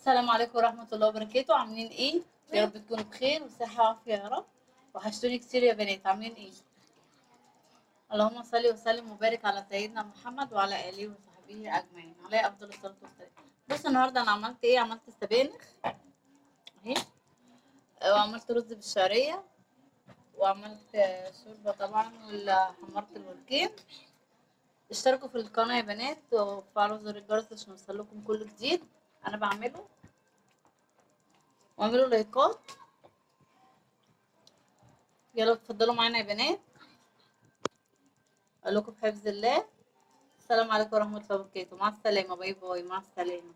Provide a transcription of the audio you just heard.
السلام عليكم ورحمة الله وبركاته. عاملين ايه؟ يا رب تكونوا بخير وصحة وعافية يا رب. وحشتوني كتير يا بنات، عاملين ايه؟ اللهم صل وسلم وبارك على سيدنا محمد وعلى آله وصحبه أجمعين، عليه أفضل الصلاة والسلام. بص النهاردة أنا عملت ايه؟ عملت سبانخ اهي، وعملت رز بالشعرية، وعملت شوربة طبعا، وحمرت الوركين. اشتركوا في القناة يا بنات وفعلوا زر الجرس عشان يوصلكم كل جديد أنا بعمله، واعملوا لايكات. يلا اتفضلوا معانا يا بنات. اقول لكم في حفظ الله. السلام عليكم ورحمة الله وبركاته. مع السلامة، باي باي، مع السلامة.